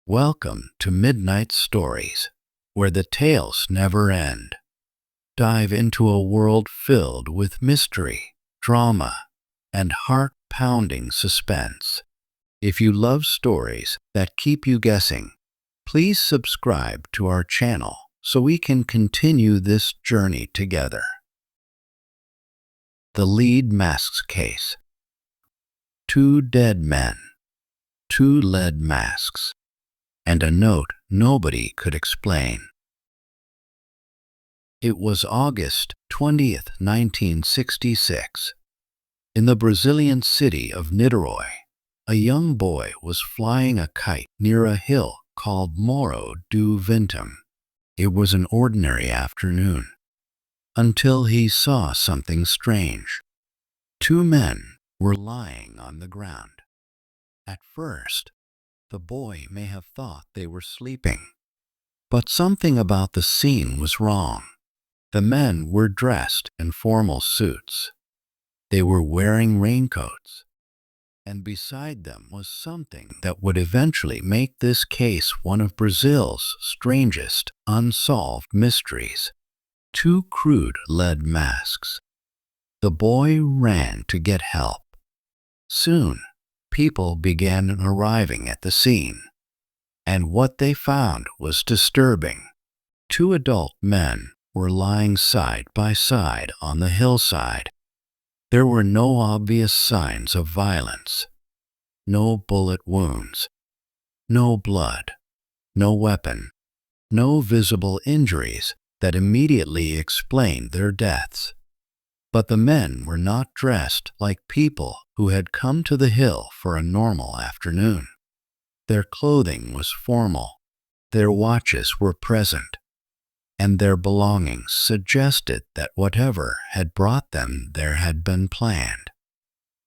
Welcome to Midnight Stories, where the tales never end. Dive into a world filled with mystery, drama, and heart-pounding suspense. If you love stories that keep you guessing, please subscribe to our channel so we can continue this journey together. The Lead Masks Case. Two dead men, two lead masks, and a note nobody could explain. It was August 20th, 1966. In the Brazilian city of Niterói, a young boy was flying a kite near a hill called Morro do Ventum. It was an ordinary afternoon, until he saw something strange. Two men were lying on the ground. At first, the boy may have thought they were sleeping, but something about the scene was wrong. The men were dressed in formal suits. They were wearing raincoats, and beside them was something that would eventually make this case one of Brazil's strangest unsolved mysteries: two crude lead masks. The boy ran to get help. Soon, people began arriving at the scene, and what they found was disturbing. Two adult men were lying side by side on the hillside. There were no obvious signs of violence, no bullet wounds, no blood, no weapon, no visible injuries that immediately explained their deaths. But the men were not dressed like people who had come to the hill for a normal afternoon. Their clothing was formal, their watches were present, and their belongings suggested that whatever had brought them there had been planned.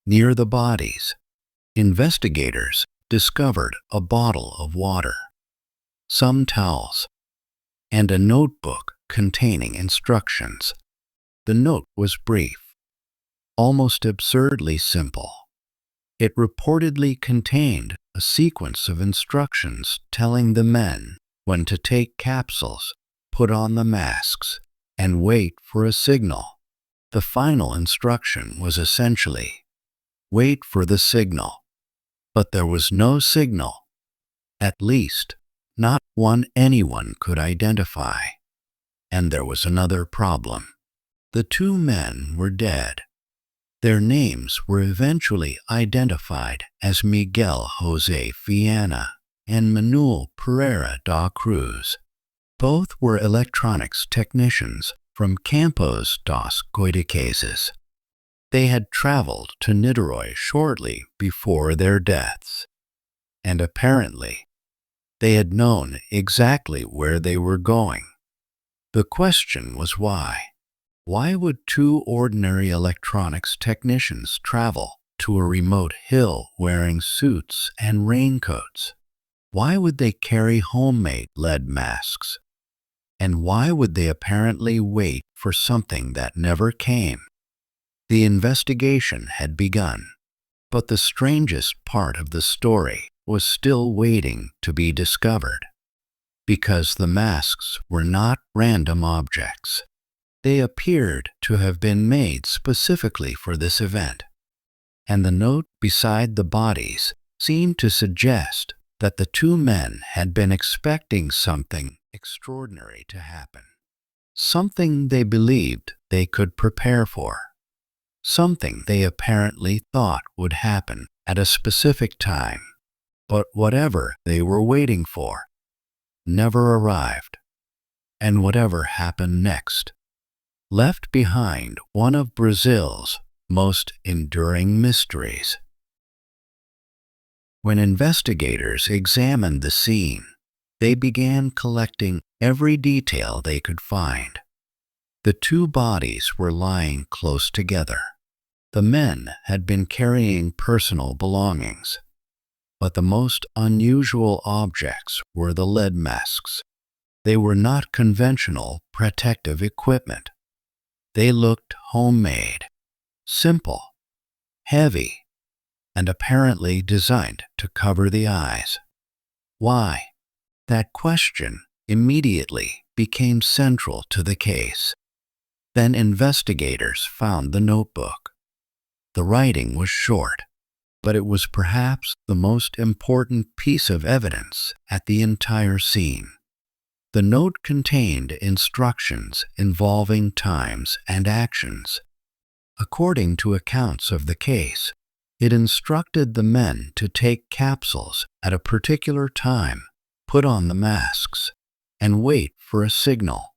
Near the bodies, investigators discovered a bottle of water, some towels, and a notebook containing instructions. The note was brief, almost absurdly simple. It reportedly contained a sequence of instructions telling the men when to take capsules, put on the masks, and wait for a signal. The final instruction was essentially, wait for the signal. But there was no signal, at least not one anyone could identify. And there was another problem. The two men were dead. Their names were eventually identified as Miguel José Viana and Manuel Pereira da Cruz. Both were electronics technicians from Campos dos Goitacazes. They had traveled to Niterói shortly before their deaths, and apparently they had known exactly where they were going. The question was why. Why would two ordinary electronics technicians travel to a remote hill wearing suits and raincoats? Why would they carry homemade lead masks? And why would they apparently wait for something that never came? The investigation had begun, but the strangest part of the story was still waiting to be discovered. Because the masks were not random objects. They appeared to have been made specifically for this event, and the note beside the bodies seemed to suggest that the two men had been expecting something extraordinary to happen, something they believed they could prepare for, something they apparently thought would happen at a specific time, but whatever they were waiting for never arrived, and whatever happened next left behind one of Brazil's most enduring mysteries. When investigators examined the scene, they began collecting every detail they could find. The two bodies were lying close together. The men had been carrying personal belongings, but the most unusual objects were the lead masks. They were not conventional protective equipment. They looked homemade, simple, heavy, and apparently designed to cover the eyes. Why? That question immediately became central to the case. Then investigators found the notebook. The writing was short, but it was perhaps the most important piece of evidence at the entire scene. The note contained instructions involving times and actions. According to accounts of the case, it instructed the men to take capsules at a particular time, put on the masks, and wait for a signal.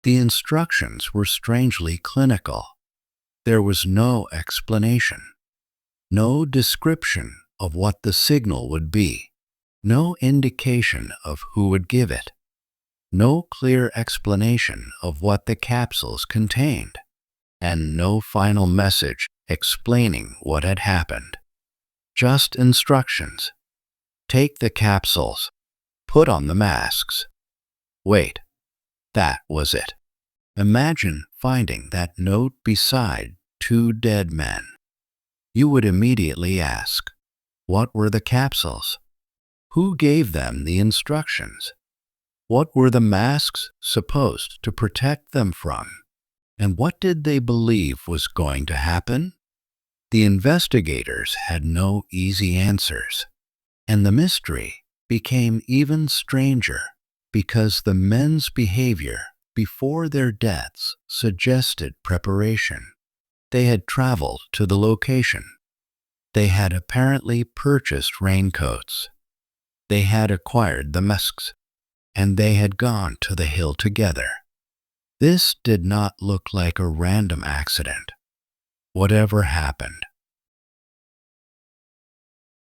The instructions were strangely clinical. There was no explanation, no description of what the signal would be, no indication of who would give it, no clear explanation of what the capsules contained, and no final message explaining what had happened. Just instructions. Take the capsules. Put on the masks. Wait. That was it. Imagine finding that note beside two dead men. You would immediately ask, what were the capsules? Who gave them the instructions? What were the masks supposed to protect them from? And what did they believe was going to happen? The investigators had no easy answers, and the mystery became even stranger because the men's behavior before their deaths suggested preparation. They had traveled to the location. They had apparently purchased raincoats. They had acquired the masks, and they had gone to the hill together. This did not look like a random accident. Whatever happened.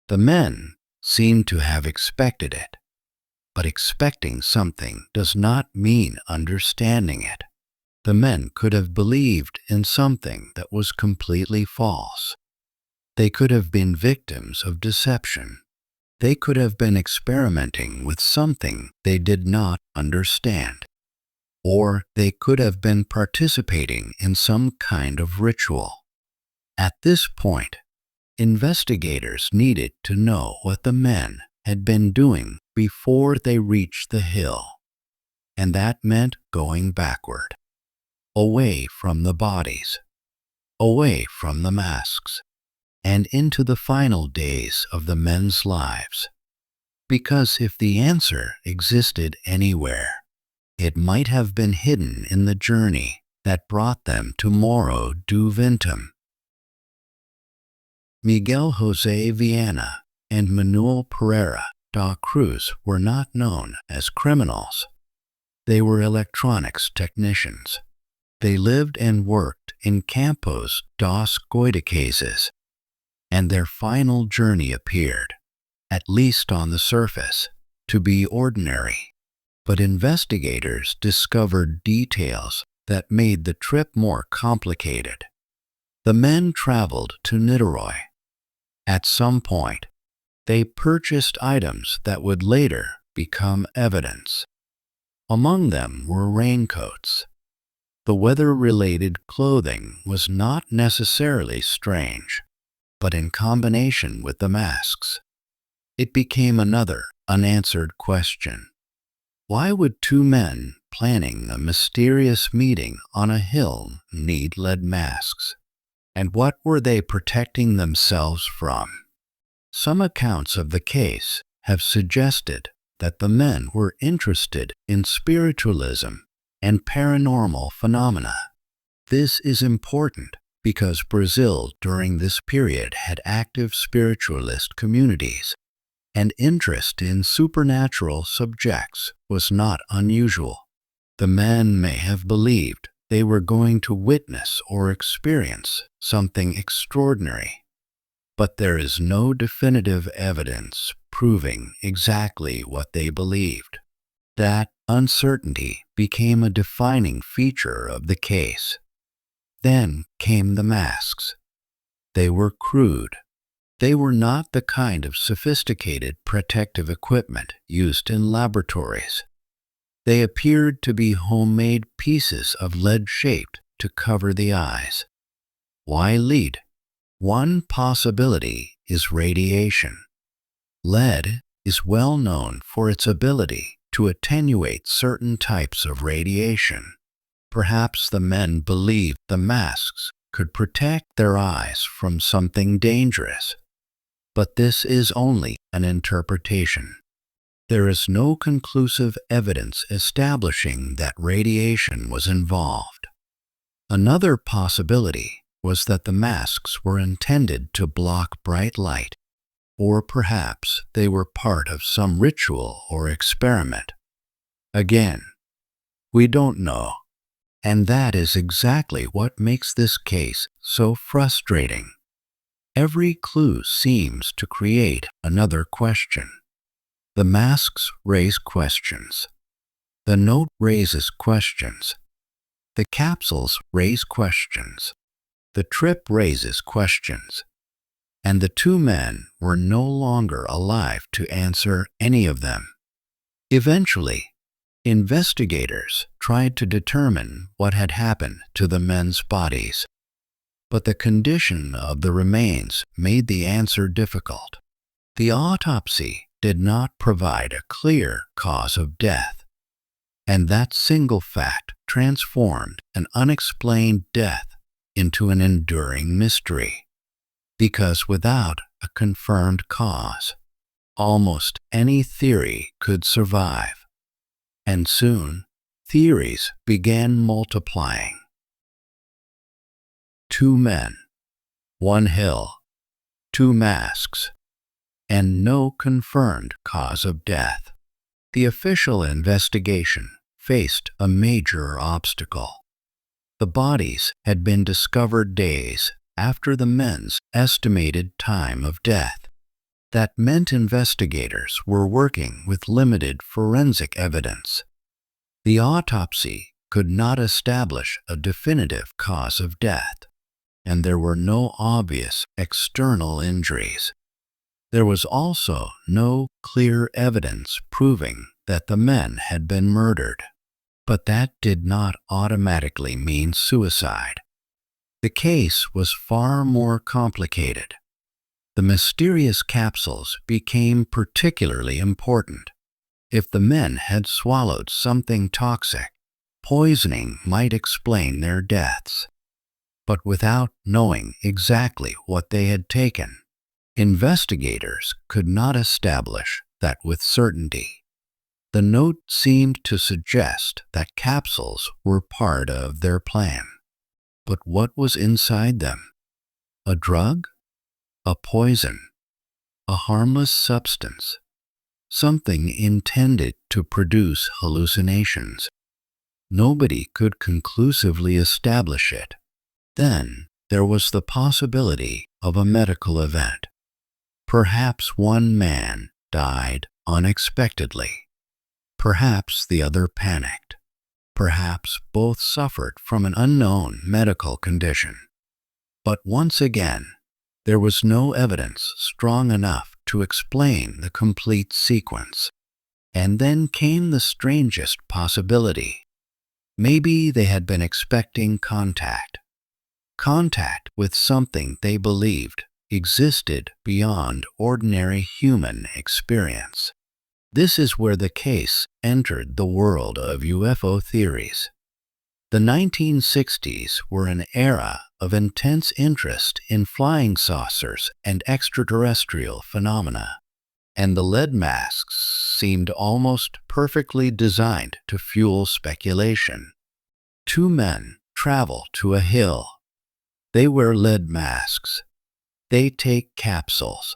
The men seemed to have expected it, but expecting something does not mean understanding it. The men could have believed in something that was completely false. They could have been victims of deception. They could have been experimenting with something they did not understand. Or they could have been participating in some kind of ritual. At this point, investigators needed to know what the men had been doing before they reached the hill, and that meant going backward, away from the bodies, away from the masks, and into the final days of the men's lives. Because if the answer existed anywhere, it might have been hidden in the journey that brought them to Morro do Ventum. Miguel José Viana and Manuel Pereira da Cruz were not known as criminals. They were electronics technicians. They lived and worked in Campos dos Goitacazes, and their final journey appeared, at least on the surface, to be ordinary. But investigators discovered details that made the trip more complicated. The men traveled to Niterói. At some point, they purchased items that would later become evidence. Among them were raincoats. The weather-related clothing was not necessarily strange, but in combination with the masks, it became another unanswered question. Why would two men planning a mysterious meeting on a hill need lead masks? And what were they protecting themselves from? Some accounts of the case have suggested that the men were interested in spiritualism and paranormal phenomena. This is important because Brazil during this period had active spiritualist communities, and interest in supernatural subjects was not unusual. The men may have believed they were going to witness or experience something extraordinary, but there is no definitive evidence proving exactly what they believed. That uncertainty became a defining feature of the case. Then came the masks. They were crude. They were not the kind of sophisticated protective equipment used in laboratories. They appeared to be homemade pieces of lead shaped to cover the eyes. Why lead? One possibility is radiation. Lead is well known for its ability to attenuate certain types of radiation. Perhaps the men believed the masks could protect their eyes from something dangerous. But this is only an interpretation. There is no conclusive evidence establishing that radiation was involved. Another possibility was that the masks were intended to block bright light, or perhaps they were part of some ritual or experiment. Again, we don't know, and that is exactly what makes this case so frustrating. Every clue seems to create another question. The masks raise questions. The note raises questions. The capsules raise questions. The trip raises questions. And the two men were no longer alive to answer any of them. Eventually, investigators tried to determine what had happened to the men's bodies, but the condition of the remains made the answer difficult. The autopsy did not provide a clear cause of death, and that single fact transformed an unexplained death into an enduring mystery. Because without a confirmed cause, almost any theory could survive. And soon, theories began multiplying. Two men, one hill, two masks, and no confirmed cause of death. The official investigation faced a major obstacle. The bodies had been discovered days after the men's estimated time of death. That meant investigators were working with limited forensic evidence. The autopsy could not establish a definitive cause of death, and there were no obvious external injuries. There was also no clear evidence proving that the men had been murdered, but that did not automatically mean suicide. The case was far more complicated. The mysterious capsules became particularly important. If the men had swallowed something toxic, poisoning might explain their deaths. But without knowing exactly what they had taken, investigators could not establish that with certainty. The note seemed to suggest that capsules were part of their plan. But what was inside them? A drug? A poison? A harmless substance? Something intended to produce hallucinations? Nobody could conclusively establish it. Then there was the possibility of a medical event. Perhaps one man died unexpectedly. Perhaps the other panicked. Perhaps both suffered from an unknown medical condition. But once again, there was no evidence strong enough to explain the complete sequence. And then came the strangest possibility. Maybe they had been expecting contact. Contact with something they believed existed beyond ordinary human experience. This is where the case entered the world of UFO theories. The 1960s were an era of intense interest in flying saucers and extraterrestrial phenomena, and the lead masks seemed almost perfectly designed to fuel speculation. Two men travel to a hill. They wear lead masks. They take capsules.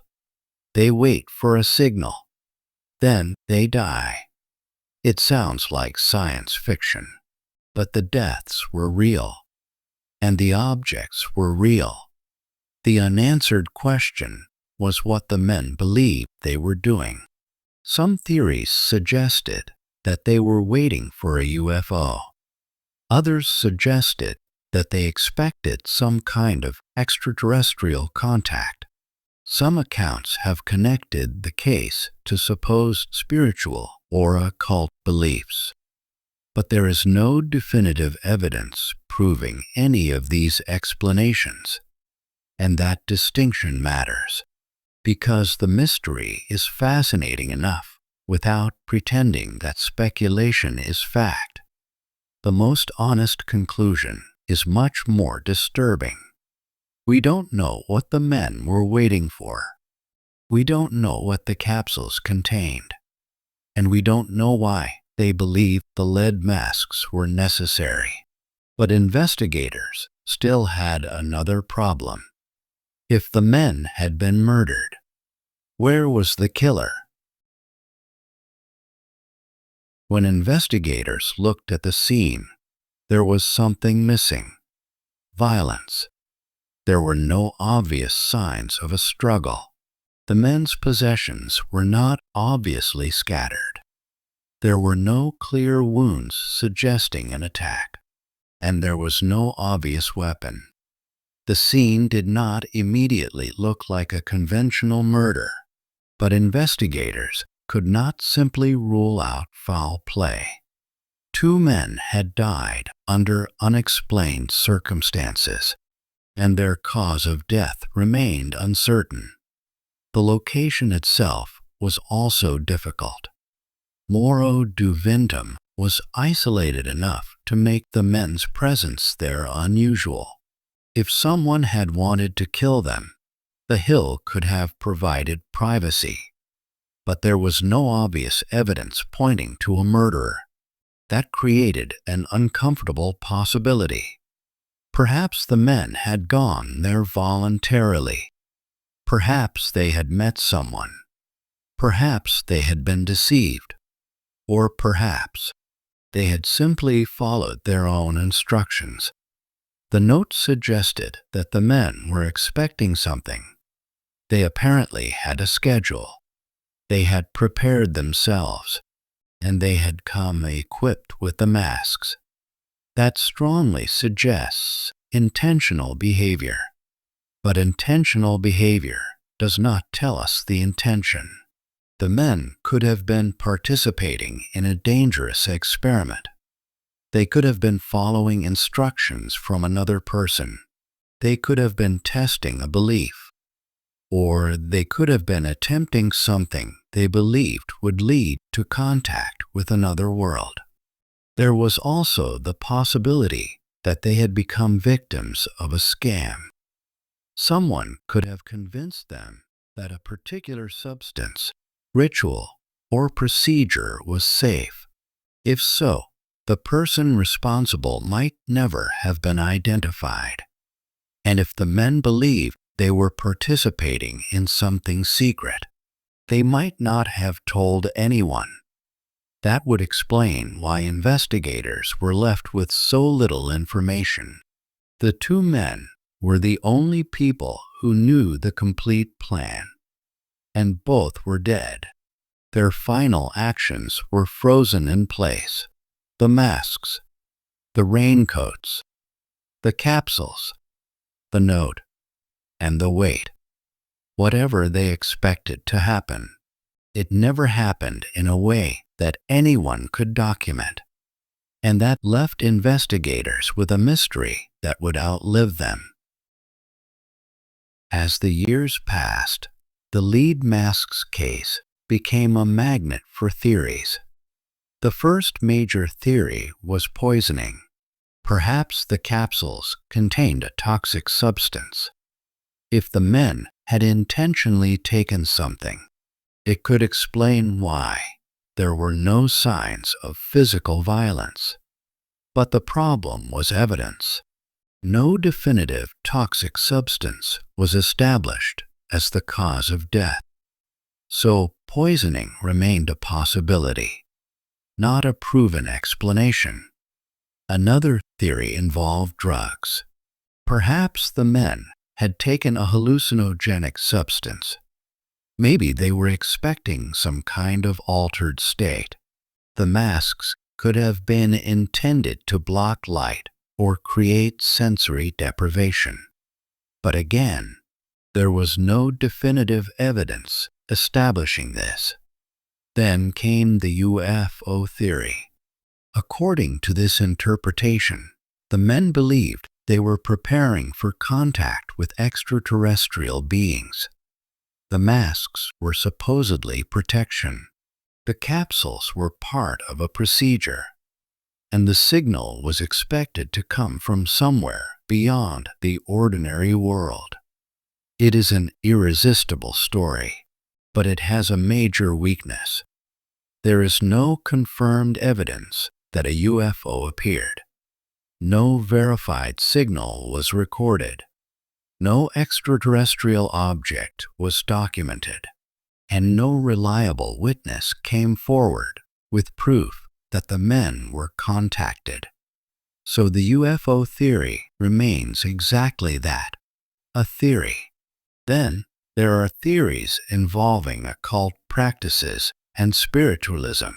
They wait for a signal. Then they die. It sounds like science fiction, but the deaths were real, and the objects were real. The unanswered question was what the men believed they were doing. Some theories suggested that they were waiting for a UFO. Others suggested that they expected some kind of extraterrestrial contact. Some accounts have connected the case to supposed spiritual or occult beliefs. But there is no definitive evidence proving any of these explanations. And that distinction matters, because the mystery is fascinating enough without pretending that speculation is fact. The most honest conclusion is much more disturbing. We don't know what the men were waiting for. We don't know what the capsules contained. And we don't know why they believed the lead masks were necessary. But investigators still had another problem. If the men had been murdered, where was the killer? When investigators looked at the scene, there was something missing. Violence. There were no obvious signs of a struggle. The men's possessions were not obviously scattered. There were no clear wounds suggesting an attack, and there was no obvious weapon. The scene did not immediately look like a conventional murder, but investigators could not simply rule out foul play. Two men had died under unexplained circumstances, and their cause of death remained uncertain. The location itself was also difficult. Morro do Vintum was isolated enough to make the men's presence there unusual. If someone had wanted to kill them, the hill could have provided privacy. But there was no obvious evidence pointing to a murderer. That created an uncomfortable possibility. Perhaps the men had gone there voluntarily. Perhaps they had met someone. Perhaps they had been deceived. Or perhaps they had simply followed their own instructions. The note suggested that the men were expecting something. They apparently had a schedule. They had prepared themselves, and they had come equipped with the masks. That strongly suggests intentional behavior. But intentional behavior does not tell us the intention. The men could have been participating in a dangerous experiment. They could have been following instructions from another person. They could have been testing a belief. Or they could have been attempting something they believed would lead to contact with another world. There was also the possibility that they had become victims of a scam. Someone could have convinced them that a particular substance, ritual, or procedure was safe. If so, the person responsible might never have been identified. And if the men believed they were participating in something secret, they might not have told anyone. That would explain why investigators were left with so little information. The two men were the only people who knew the complete plan, and both were dead. Their final actions were frozen in place. The masks, the raincoats, the capsules, the note, and the wait. Whatever they expected to happen, it never happened in a way that anyone could document, and that left investigators with a mystery that would outlive them. As the years passed, the lead masks case became a magnet for theories. The first major theory was poisoning. Perhaps the capsules contained a toxic substance. If the men had intentionally taken something, it could explain why there were no signs of physical violence. But the problem was evidence. No definitive toxic substance was established as the cause of death. So poisoning remained a possibility, not a proven explanation. Another theory involved drugs. Perhaps the men had taken a hallucinogenic substance. Maybe they were expecting some kind of altered state. The masks could have been intended to block light or create sensory deprivation. But again, there was no definitive evidence establishing this. Then came the UFO theory. According to this interpretation, the men believed they were preparing for contact with extraterrestrial beings. The masks were supposedly protection. The capsules were part of a procedure, and the signal was expected to come from somewhere beyond the ordinary world. It is an irresistible story, but it has a major weakness. There is no confirmed evidence that a UFO appeared. No verified signal was recorded. No extraterrestrial object was documented, and no reliable witness came forward with proof that the men were contacted. So the UFO theory remains exactly that, a theory. Then there are theories involving occult practices and spiritualism.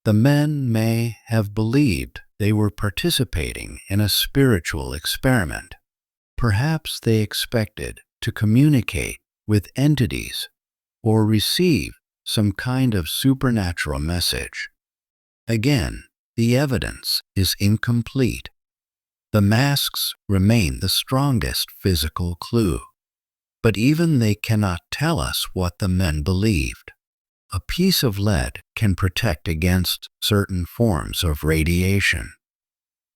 The men may have believed they were participating in a spiritual experiment. Perhaps they expected to communicate with entities or receive some kind of supernatural message. Again, the evidence is incomplete. The masks remain the strongest physical clue, but even they cannot tell us what the men believed. A piece of lead can protect against certain forms of radiation,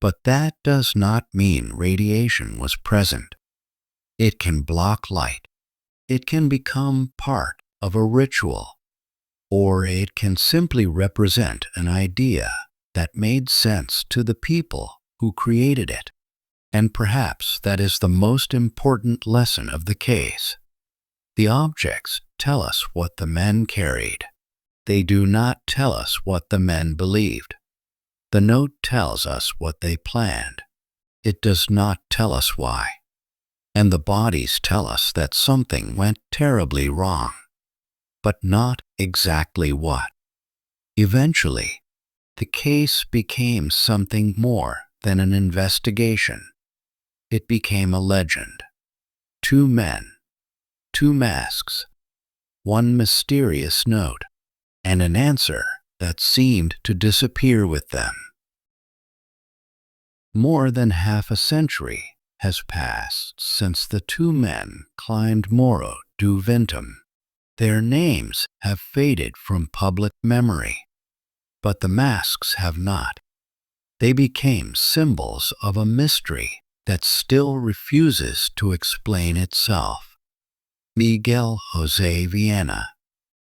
but that does not mean radiation was present. It can block light. It can become part of a ritual, or it can simply represent an idea that made sense to the people who created it. And perhaps that is the most important lesson of the case. The objects tell us what the men carried. They do not tell us what the men believed. The note tells us what they planned. It does not tell us why. And the bodies tell us that something went terribly wrong, but not exactly what. Eventually, the case became something more than an investigation. It became a legend. 2 men, 2 masks, 1 mysterious note, and an answer that seemed to disappear with them. More than half a century has passed since the 2 men climbed Morro do Ventum. Their names have faded from public memory, but the masks have not. They became symbols of a mystery that still refuses to explain itself. Miguel Jose Viana,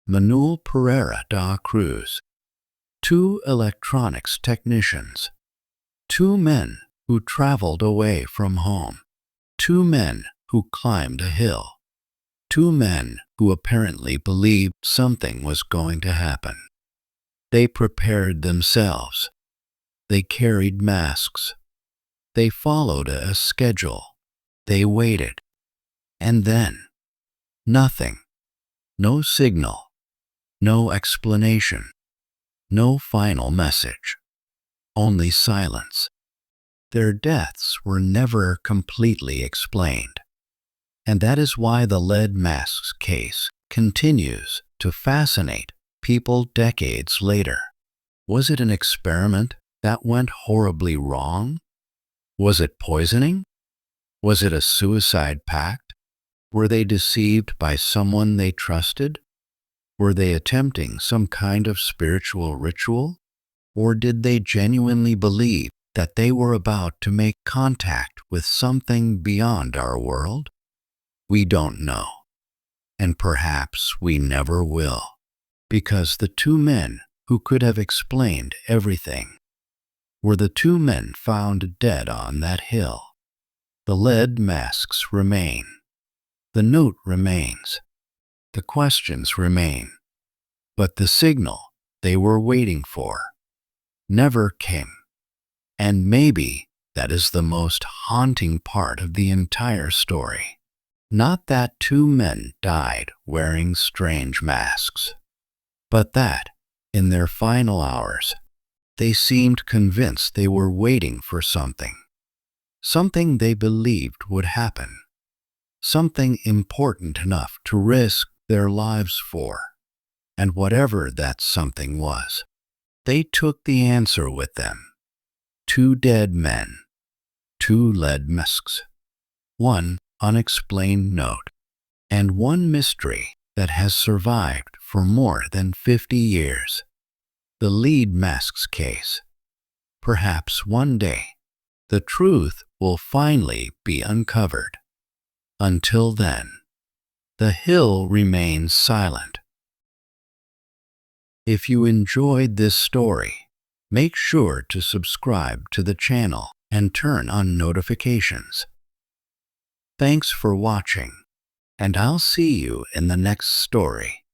Manuel Pereira da Cruz, 2 electronics technicians, 2 men who traveled away from home, 2 men who climbed a hill, 2 men who apparently believed something was going to happen. They prepared themselves. They carried masks. They followed a schedule. They waited. And then, nothing. No signal. No explanation. No final message. Only silence. Their deaths were never completely explained. And that is why the lead masks case continues to fascinate people decades later. Was it an experiment that went horribly wrong? Was it poisoning? Was it a suicide pact? Were they deceived by someone they trusted? Were they attempting some kind of spiritual ritual? Or did they genuinely believe that they were about to make contact with something beyond our world? We don't know. And perhaps we never will, because the 2 men who could have explained everything were the 2 men found dead on that hill. The lead masks remain. The note remains. The questions remain. But the signal they were waiting for never came. And maybe that is the most haunting part of the entire story. Not that 2 men died wearing strange masks, but that, in their final hours, they seemed convinced they were waiting for something. Something they believed would happen. Something important enough to risk their lives for. And whatever that something was, they took the answer with them. 2 dead men, 2 lead masks, 1 unexplained note, and 1 mystery that has survived for more than 50 years. The lead mask's case. Perhaps one day, the truth will finally be uncovered. Until then, the hill remains silent. If you enjoyed this story, make sure to subscribe to the channel and turn on notifications. Thanks for watching, and I'll see you in the next story.